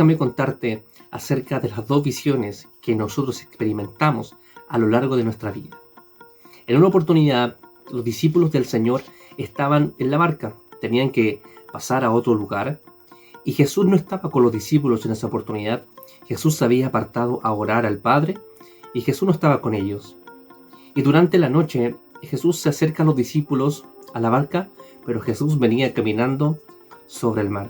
déjame contarte acerca de las dos visiones que nosotros experimentamos a lo largo de nuestra vida. En una oportunidad, los discípulos del Señor estaban en la barca, tenían que pasar a otro lugar, y Jesús no estaba con los discípulos en esa oportunidad. Jesús se había apartado a orar al Padre, y Jesús no estaba con ellos. Y durante la noche, Jesús se acerca a los discípulos a la barca, pero Jesús venía caminando sobre el mar.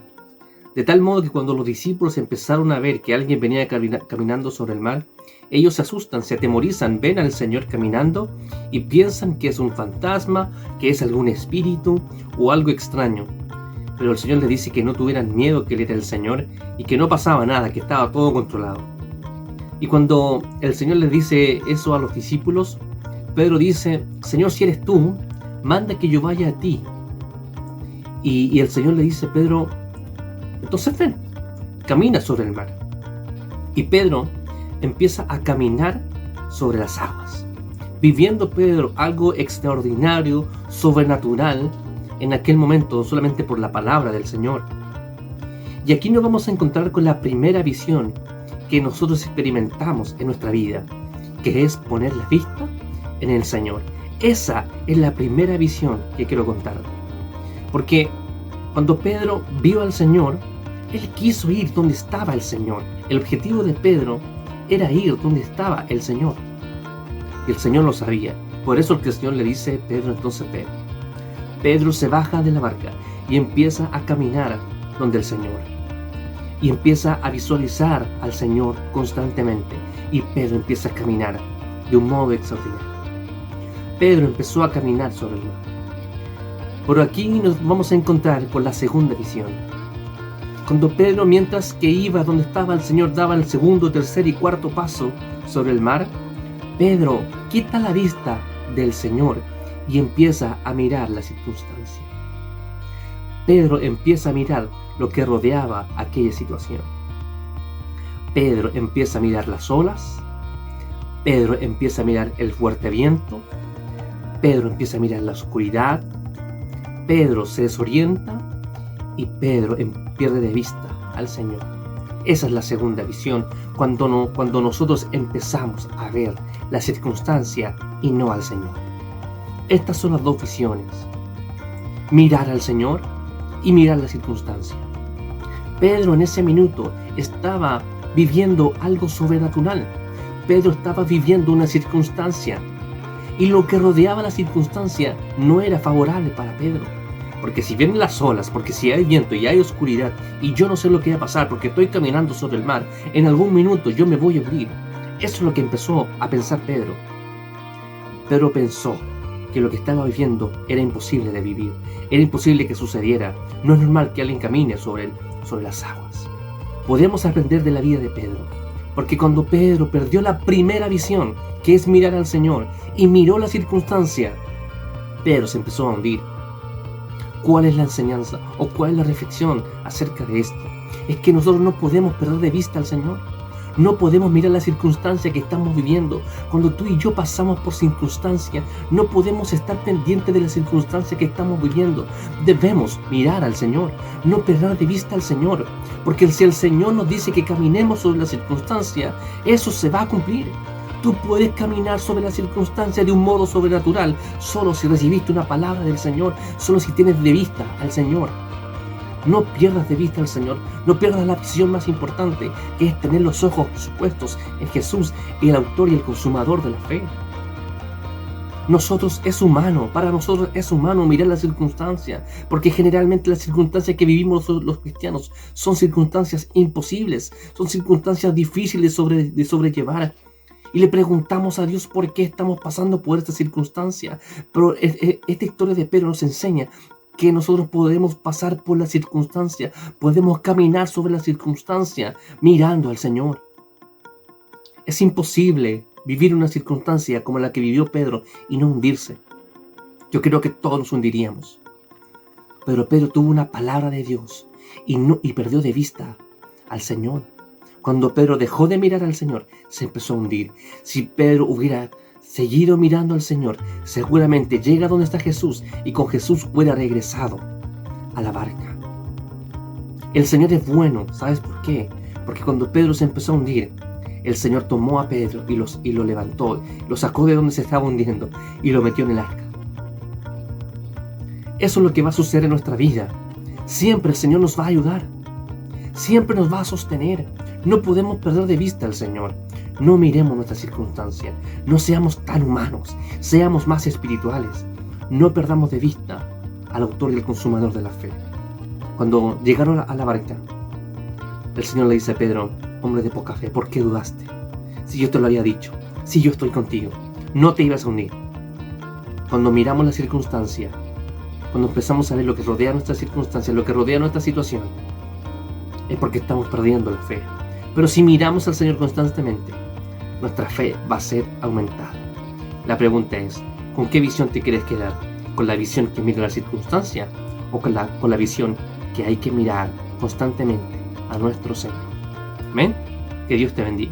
De tal modo que cuando los discípulos empezaron a ver que alguien venía caminando sobre el mar, ellos se asustan, se atemorizan, ven al Señor caminando y piensan que es un fantasma, que es algún espíritu o algo extraño. Pero el Señor les dice que no tuvieran miedo, que Él era el Señor y que no pasaba nada, que estaba todo controlado. Y cuando el Señor les dice eso a los discípulos, Pedro dice: Señor, si eres tú, manda que yo vaya a ti. Y el Señor le dice: Pedro, entonces ven, camina sobre el mar. Y Pedro empieza a caminar sobre las aguas, viviendo Pedro algo extraordinario, sobrenatural, en aquel momento solamente por la palabra del Señor. Y aquí nos vamos a encontrar con la primera visión que nosotros experimentamos en nuestra vida, que es poner la vista en el Señor. Esa es la primera visión que quiero contarte. Porque cuando Pedro vio al Señor, él quiso ir donde estaba el Señor. El objetivo de Pedro era ir donde estaba el Señor. Y el Señor lo sabía. Por eso el Señor le dice: Pedro, entonces ve. Pedro se baja de la barca y empieza a caminar donde el Señor. Y empieza a visualizar al Señor constantemente. Y Pedro empieza a caminar de un modo extraordinario. Pedro empezó a caminar sobre el mar. Por aquí nos vamos a encontrar con la segunda visión. Cuando Pedro, mientras que iba donde estaba el Señor, daba el segundo, tercer y cuarto paso sobre el mar, Pedro quita la vista del Señor y empieza a mirar la circunstancia. Pedro empieza a mirar lo que rodeaba aquella situación. Pedro empieza a mirar las olas. Pedro empieza a mirar el fuerte viento. Pedro empieza a mirar la oscuridad. Pedro se desorienta y Pedro pierde de vista al Señor. Esa es la segunda visión, cuando nosotros empezamos a ver la circunstancia y no al Señor. Estas son las dos visiones: mirar al Señor y mirar la circunstancia. Pedro en ese minuto estaba viviendo algo sobrenatural. Pedro estaba viviendo una circunstancia, y lo que rodeaba la circunstancia no era favorable para Pedro. Porque si vienen las olas, porque si hay viento y hay oscuridad y yo no sé lo que va a pasar porque estoy caminando sobre el mar, en algún minuto yo me voy a hundir. Eso es lo que empezó a pensar Pedro. Pedro pensó que lo que estaba viviendo era imposible de vivir, era imposible que sucediera. No es normal que alguien camine sobre las aguas. Podemos aprender de la vida de Pedro, porque cuando Pedro perdió la primera visión, que es mirar al Señor, y miró la circunstancia, Pedro se empezó a hundir. ¿Cuál es la enseñanza o cuál es la reflexión acerca de esto? Es que nosotros no podemos perder de vista al Señor. No podemos mirar la circunstancia que estamos viviendo. Cuando tú y yo pasamos por circunstancia, no podemos estar pendientes de la circunstancia que estamos viviendo. Debemos mirar al Señor, no perder de vista al Señor. Porque si el Señor nos dice que caminemos sobre la circunstancia, eso se va a cumplir. Tú puedes caminar sobre la circunstancia de un modo sobrenatural solo si recibiste una palabra del Señor, solo si tienes de vista al Señor. No pierdas de vista al Señor, no pierdas la visión más importante, que es tener los ojos puestos en Jesús, el autor y el consumador de la fe. Para nosotros es humano mirar la circunstancia, porque generalmente las circunstancias que vivimos los cristianos son circunstancias imposibles, son circunstancias difíciles de sobrellevar. Y le preguntamos a Dios por qué estamos pasando por esta circunstancia. Pero esta historia de Pedro nos enseña que nosotros podemos pasar por la circunstancia, podemos caminar sobre la circunstancia mirando al Señor. Es imposible vivir una circunstancia como la que vivió Pedro y no hundirse. Yo creo que todos nos hundiríamos. Pero Pedro tuvo una palabra de Dios y perdió de vista al Señor. Cuando Pedro dejó de mirar al Señor, se empezó a hundir. Si Pedro hubiera seguido mirando al Señor, seguramente llega donde está Jesús y con Jesús hubiera regresado a la barca. El Señor es bueno, ¿sabes por qué? Porque cuando Pedro se empezó a hundir, el Señor tomó a Pedro y lo levantó, lo sacó de donde se estaba hundiendo y lo metió en el arca. Eso es lo que va a suceder en nuestra vida. Siempre el Señor nos va a ayudar. Siempre nos va a sostener. No podemos perder de vista al Señor. No miremos nuestras circunstancias. No seamos tan humanos. Seamos más espirituales. No perdamos de vista al autor y al consumador de la fe. Cuando llegaron a la barca, el Señor le dice a Pedro: hombre de poca fe, ¿por qué dudaste? Si yo te lo había dicho, si yo estoy contigo, no te ibas a hundir. Cuando miramos la circunstancia, cuando empezamos a ver lo que rodea nuestra circunstancia, lo que rodea nuestra situación, es porque estamos perdiendo la fe. Pero si miramos al Señor constantemente, nuestra fe va a ser aumentada. La pregunta es: ¿con qué visión te quieres quedar? ¿Con la visión que mira la circunstancia o con la visión que hay que mirar constantemente a nuestro Señor? Amén. Que Dios te bendiga.